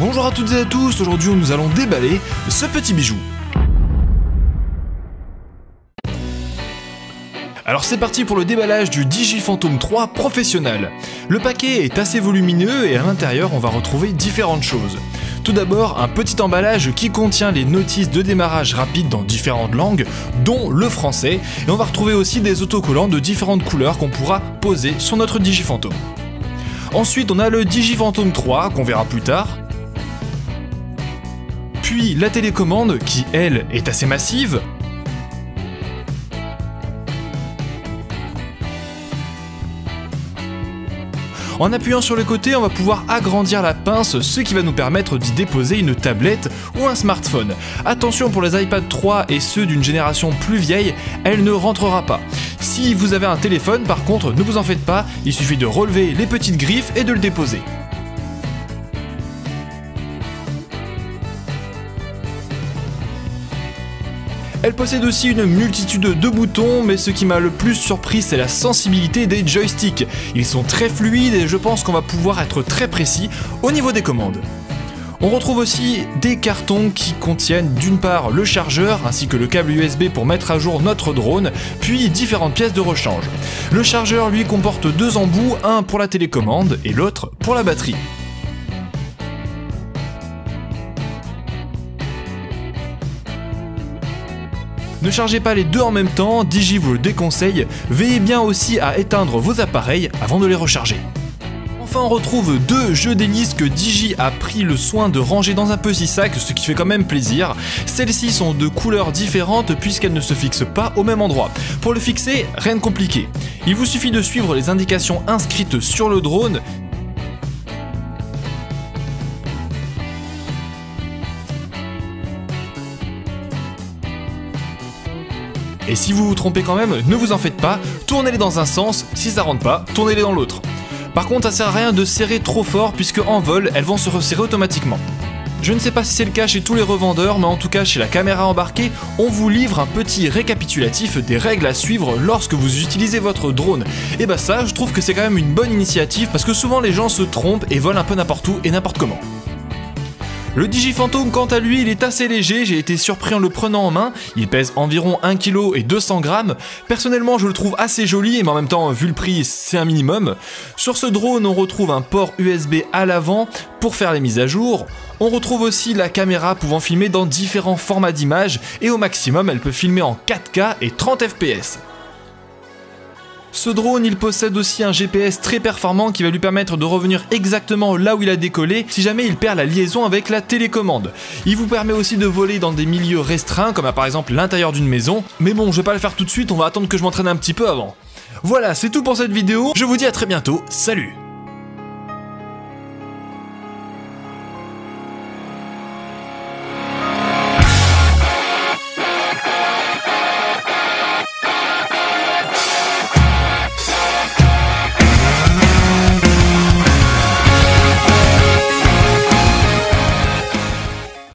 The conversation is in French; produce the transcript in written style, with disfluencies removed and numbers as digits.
Bonjour à toutes et à tous, aujourd'hui nous allons déballer ce petit bijou. Alors c'est parti pour le déballage du Digiphantom 3 professionnel. Le paquet est assez volumineux et à l'intérieur on va retrouver différentes choses. Tout d'abord un petit emballage qui contient les notices de démarrage rapide dans différentes langues, dont le français, et on va retrouver aussi des autocollants de différentes couleurs qu'on pourra poser sur notre Digiphantom. Ensuite on a le Digiphantom 3 qu'on verra plus tard. Puis la télécommande qui elle est assez massive. En appuyant sur le côté, on va pouvoir agrandir la pince, ce qui va nous permettre d'y déposer une tablette ou un smartphone. Attention pour les iPad 3 et ceux d'une génération plus vieille, elle ne rentrera pas. Si vous avez un téléphone par contre, ne vous en faites pas, il suffit de relever les petites griffes et de le déposer. Elle possède aussi une multitude de boutons, mais ce qui m'a le plus surpris c'est la sensibilité des joysticks. Ils sont très fluides et je pense qu'on va pouvoir être très précis au niveau des commandes. On retrouve aussi des cartons qui contiennent d'une part le chargeur ainsi que le câble USB pour mettre à jour notre drone, puis différentes pièces de rechange. Le chargeur lui comporte deux embouts, un pour la télécommande et l'autre pour la batterie. Ne chargez pas les deux en même temps, Digi vous le déconseille, veillez bien aussi à éteindre vos appareils avant de les recharger. Enfin on retrouve deux jeux d'hélices que Digi a pris le soin de ranger dans un petit sac, ce qui fait quand même plaisir. Celles-ci sont de couleurs différentes puisqu'elles ne se fixent pas au même endroit. Pour le fixer, rien de compliqué. Il vous suffit de suivre les indications inscrites sur le drone. Et si vous vous trompez quand même, ne vous en faites pas, tournez-les dans un sens, si ça rentre pas, tournez-les dans l'autre. Par contre, ça sert à rien de serrer trop fort puisque en vol, elles vont se resserrer automatiquement. Je ne sais pas si c'est le cas chez tous les revendeurs, mais en tout cas chez la caméra embarquée, on vous livre un petit récapitulatif des règles à suivre lorsque vous utilisez votre drone. Et bah ça, je trouve que c'est quand même une bonne initiative parce que souvent les gens se trompent et volent un peu n'importe où et n'importe comment. Le Digiphantom quant à lui il est assez léger, j'ai été surpris en le prenant en main, il pèse environ 1 kg et 200 g, personnellement je le trouve assez joli mais en même temps vu le prix c'est un minimum. Sur ce drone on retrouve un port USB à l'avant pour faire les mises à jour, on retrouve aussi la caméra pouvant filmer dans différents formats d'images et au maximum elle peut filmer en 4K et 30 fps. Ce drone, il possède aussi un GPS très performant qui va lui permettre de revenir exactement là où il a décollé si jamais il perd la liaison avec la télécommande. Il vous permet aussi de voler dans des milieux restreints comme par exemple l'intérieur d'une maison, mais bon je vais pas le faire tout de suite, on va attendre que je m'entraîne un petit peu avant. Voilà, c'est tout pour cette vidéo, je vous dis à très bientôt, salut!